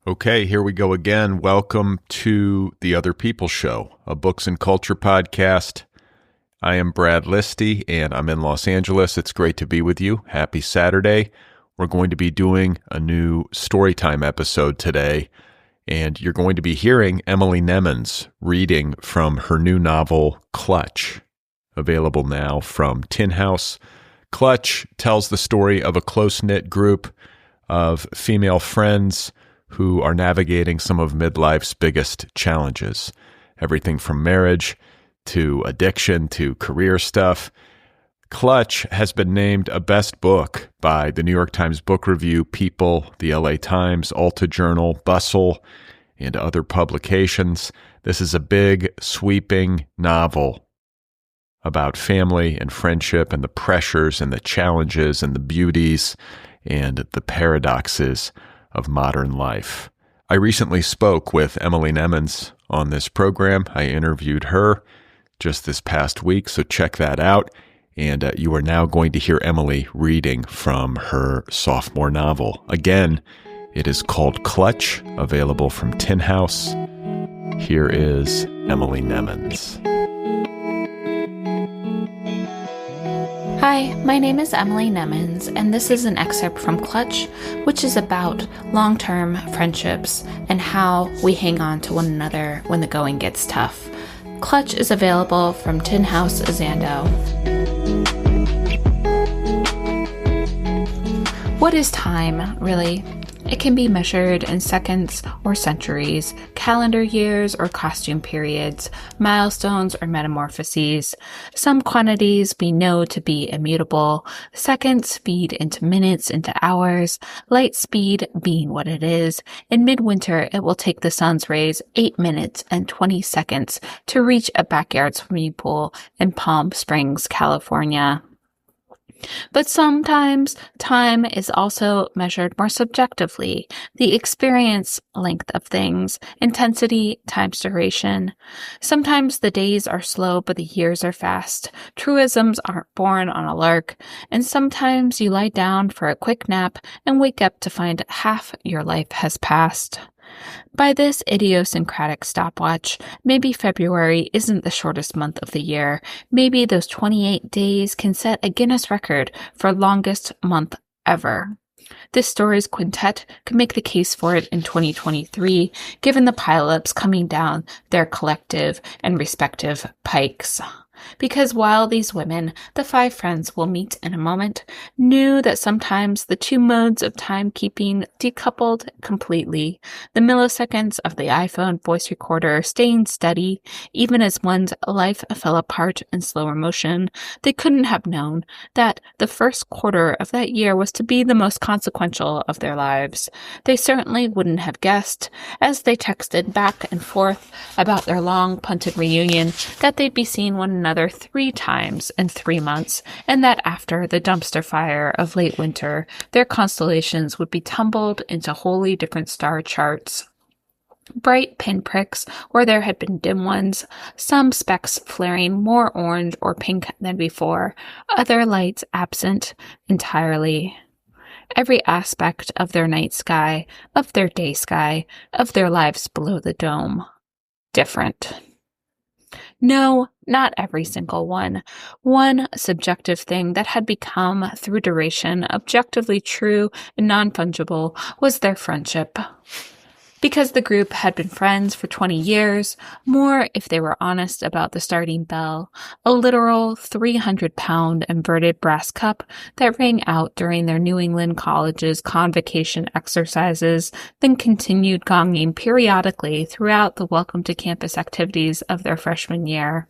Okay, here we go again. Welcome to the Otherppl Show, a books and culture podcast. I am Brad Listi, and I'm in Los Angeles. It's great to be with you. Happy Saturday. We're going to be doing a new Storytime episode today, and you're going to be hearing Emily Nemens reading from her new novel, Clutch, available now from Tin House. Clutch tells the story of a close-knit group of female friends who are navigating some of midlife's biggest challenges. Everything from marriage to addiction to career stuff. Clutch has been named a best book by the New York Times Book Review, People, the LA Times, Alta Journal, Bustle, and other publications. This is a big, sweeping novel about family and friendship and the pressures and the challenges and the beauties and the paradoxes of modern life. I recently spoke with Emily Nemens on this program. I interviewed her just this past week, so check that out. And you are now going to hear Emily reading from her sophomore novel. Again, it is called Clutch, available from Tin House. Here is Emily Nemens. Hi, my name is Emily Nemens, and this is an excerpt from Clutch, which is about long-term friendships and how we hang on to one another when the going gets tough. Clutch is available from Tin House, Zando. What is time, really? It can be measured in seconds or centuries, calendar years or costume periods, milestones or metamorphoses. Some quantities we know to be immutable. Seconds feed into minutes, into hours. Light speed being what it is. In midwinter, it will take the sun's rays 8 minutes and 20 seconds to reach a backyard swimming pool in Palm Springs, California. But sometimes time is also measured more subjectively, the experience length of things, intensity times duration. Sometimes the days are slow, but the years are fast. Truisms aren't born on a lark, and sometimes you lie down for a quick nap and wake up to find half your life has passed. By this idiosyncratic stopwatch, maybe February isn't the shortest month of the year. Maybe those 28 days can set a Guinness record for longest month ever. This story's quintet could make the case for it in 2023, given the pileups coming down their collective and respective pikes. Because while these women, the 5 friends we'll meet in a moment, knew that sometimes the two modes of timekeeping decoupled completely, the milliseconds of the iPhone voice recorder staying steady, even as one's life fell apart in slower motion, they couldn't have known that the first quarter of that year was to be the most consequential of their lives. They certainly wouldn't have guessed, as they texted back and forth about their long punted reunion, that they'd be seeing one another 3 times in 3 months, and that after the dumpster fire of late winter, their constellations would be tumbled into wholly different star charts. Bright pinpricks where there had been dim ones, some specks flaring more orange or pink than before, other lights absent entirely. Every aspect of their night sky, of their day sky, of their lives below the dome, different. No, not every single one. One subjective thing that had become, through duration, objectively true and non-fungible was their friendship. Because the group had been friends for 20 years, more if they were honest about the starting bell, a literal 300-pound inverted brass cup that rang out during their New England College's convocation exercises, then continued gonging periodically throughout the welcome to campus activities of their freshman year.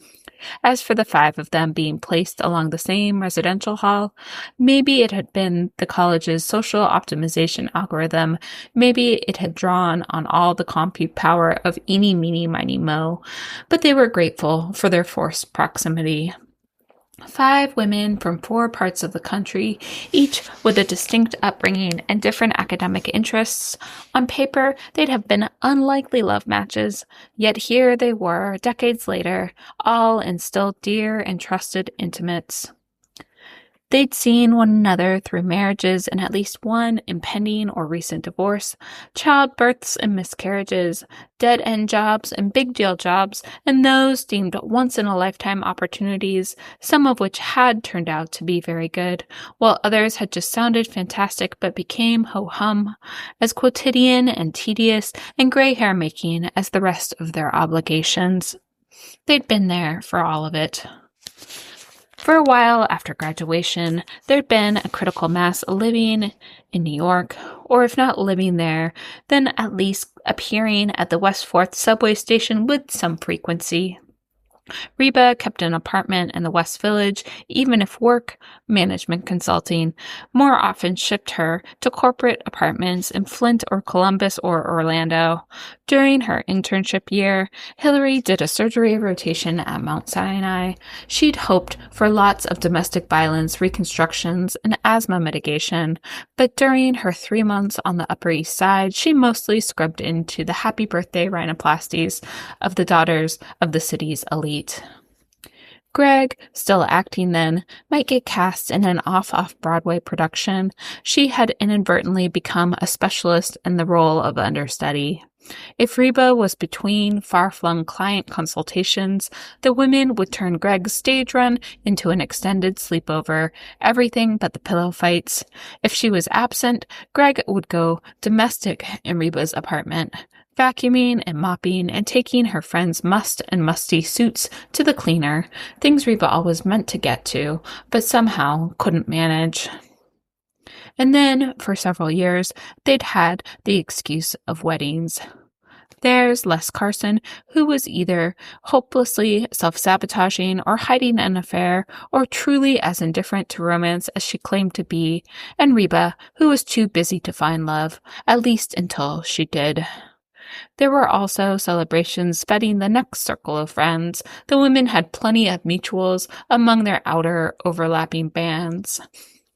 As for the 5 of them being placed along the same residential hall, maybe it had been the college's social optimization algorithm, maybe it had drawn on all the compute power of eeny, meeny, miny, mo, but they were grateful for their forced proximity. 5 women from 4 parts of the country, each with a distinct upbringing and different academic interests. On paper, they'd have been unlikely love matches, yet here they were, decades later, all in still dear and trusted intimates. They'd seen one another through marriages and at least one impending or recent divorce, childbirths and miscarriages, dead-end jobs and big-deal jobs, and those deemed once-in-a-lifetime opportunities, some of which had turned out to be very good, while others had just sounded fantastic but became ho-hum, as quotidian and tedious and gray-hair-making as the rest of their obligations. They'd been there for all of it. For a while after graduation, there'd been a critical mass living in New York, or if not living there, then at least appearing at the West 4th subway station with some frequency. Reba kept an apartment in the West Village, even if work, management consulting, more often shipped her to corporate apartments in Flint or Columbus or Orlando. During her internship year, Hillary did a surgery rotation at Mount Sinai. She'd hoped for lots of domestic violence reconstructions and asthma mitigation, but during her 3 months on the Upper East Side, she mostly scrubbed into the happy birthday rhinoplasties of the daughters of the city's elite. Greg, still acting then, might get cast in an off-Broadway production. She had inadvertently become a specialist in the role of understudy. If Reba was between far-flung client consultations, the women would turn Greg's stage run into an extended sleepover, everything but the pillow fights. If she was absent, Greg would go domestic in Reba's apartment, vacuuming and mopping and taking her friends' musty suits to the cleaner, things Reba always meant to get to, but somehow couldn't manage. And then, for several years, they'd had the excuse of weddings. There's Les Carson, who was either hopelessly self-sabotaging or hiding an affair, or truly as indifferent to romance as she claimed to be, and Reba, who was too busy to find love, at least until she did. There were also celebrations spanning the next circle of friends. The women had plenty of mutuals among their outer overlapping bands.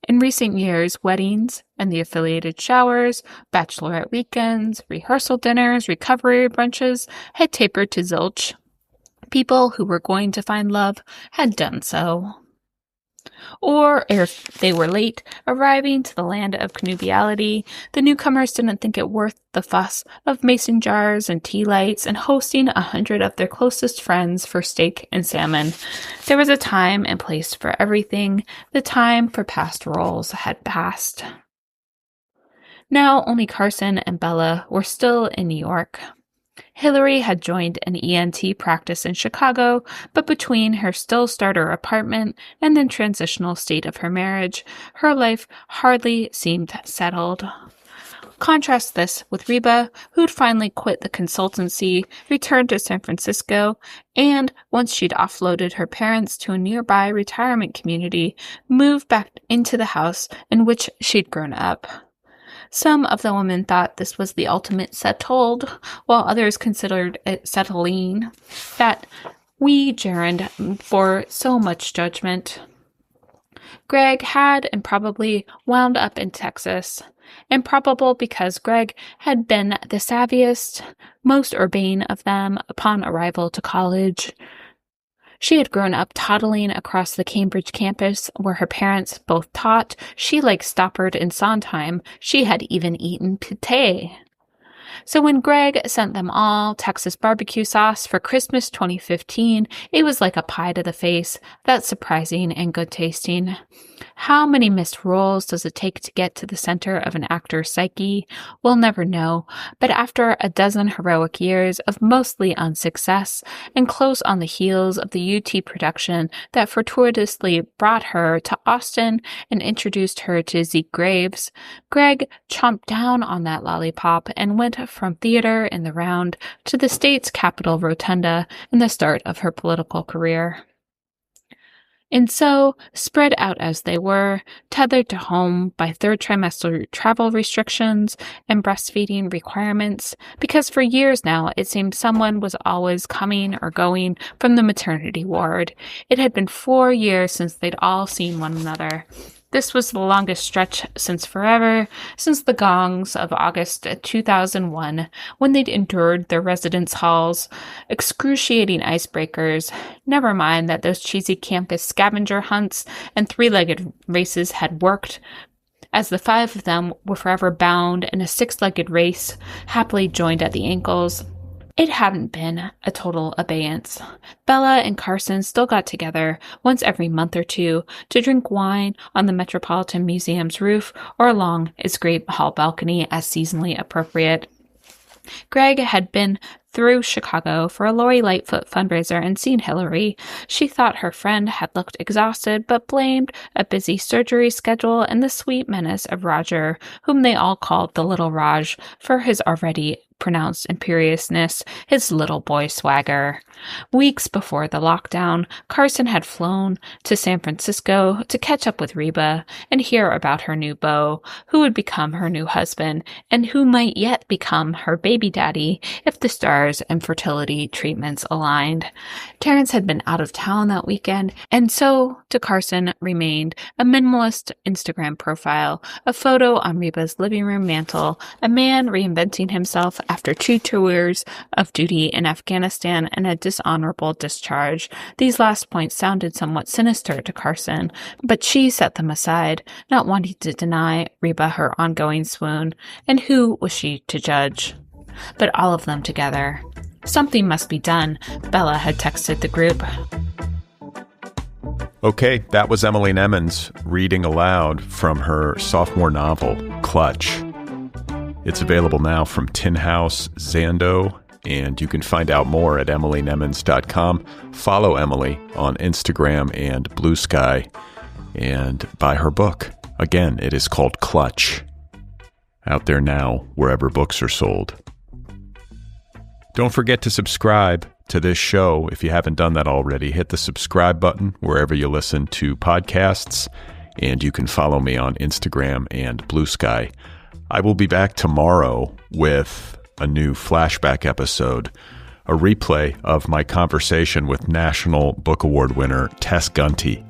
In recent years, weddings and the affiliated showers, bachelorette weekends, rehearsal dinners, recovery brunches had tapered to zilch. People who were going to find love had done so. Or, if they were late, arriving to the land of connubiality, the newcomers didn't think it worth the fuss of mason jars and tea lights and hosting 100 of their closest friends for steak and salmon. There was a time and place for everything. The time for past roles had passed. Now only Carson and Bella were still in New York. Hillary had joined an ENT practice in Chicago, but between her still-starter apartment and the transitional state of her marriage, her life hardly seemed settled. Contrast this with Reba, who'd finally quit the consultancy, returned to San Francisco, and, once she'd offloaded her parents to a nearby retirement community, moved back into the house in which she'd grown up. Some of the women thought this was the ultimate settled, while others considered it settling. That we gerund for so much judgment. Greg had and probably wound up in Texas. Improbable because Greg had been the savviest, most urbane of them upon arrival to college. She had grown up toddling across the Cambridge campus where her parents both taught. She liked Stoppard and Sondheim. She had even eaten pâté. So when Greg sent them all Texas barbecue sauce for Christmas 2015, it was like a pie to the face. That's surprising and good tasting. How many missed roles does it take to get to the center of an actor's psyche? We'll never know, but after a dozen heroic years of mostly unsuccess, and close on the heels of the UT production that fortuitously brought her to Austin and introduced her to Zeke Graves, Greg chomped down on that lollipop and went from theater in the round to the state's Capitol rotunda in the start of her political career. And so, spread out as they were, tethered to home by third trimester travel restrictions and breastfeeding requirements, because for years now it seemed someone was always coming or going from the maternity ward. It had been 4 years since they'd all seen one another. This was the longest stretch since forever, since the gongs of August 2001, when they'd endured their residence halls, excruciating icebreakers. Never mind that those cheesy campus scavenger hunts and three-legged races had worked, as the five of them were forever bound in a six-legged race, happily joined at the ankles. It hadn't been a total abeyance. Bella and Carson still got together once every month or two to drink wine on the Metropolitan Museum's roof or along its great hall balcony as seasonally appropriate. Greg had been through Chicago for a Lori Lightfoot fundraiser and seen Hillary. She thought her friend had looked exhausted, but blamed a busy surgery schedule and the sweet menace of Roger, whom they all called the Little Raj, for his already pronounced imperiousness, his little boy swagger. Weeks before the lockdown, Carson had flown to San Francisco to catch up with Reba and hear about her new beau, who would become her new husband, and who might yet become her baby daddy if the stars and fertility treatments aligned. Terrence had been out of town that weekend, and so to Carson remained a minimalist Instagram profile, a photo on Reba's living room mantle, a man reinventing himself after 2 tours of duty in Afghanistan and a dishonorable discharge. These last points sounded somewhat sinister to Carson, but she set them aside, not wanting to deny Reba her ongoing swoon, and who was she to judge? But all of them together. Something must be done, Bella had texted the group. Okay, that was Emily Nemens reading aloud from her sophomore novel, Clutch. It's available now from Tin House, Zando, and you can find out more at emilynemens.com. Follow Emily on Instagram and Blue Sky and buy her book. Again, it is called Clutch. Out there now, wherever books are sold. Don't forget to subscribe to this show if you haven't done that already. Hit the subscribe button wherever you listen to podcasts, and you can follow me on Instagram and Blue Sky. I will be back tomorrow with a new flashback episode, a replay of my conversation with National Book Award winner Tess Gunty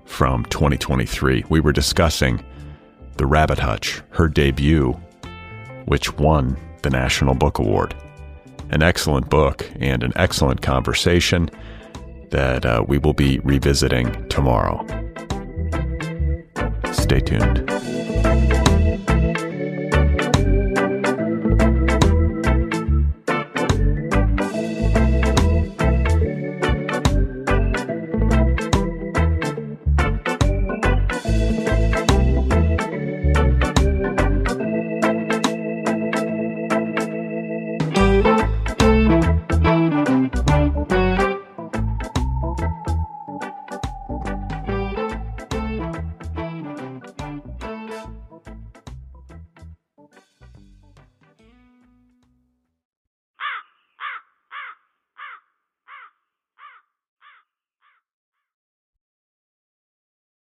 from 2023. We were discussing The Rabbit Hutch, her debut, which won the National Book Award. An excellent book and an excellent conversation that we will be revisiting tomorrow. Stay tuned.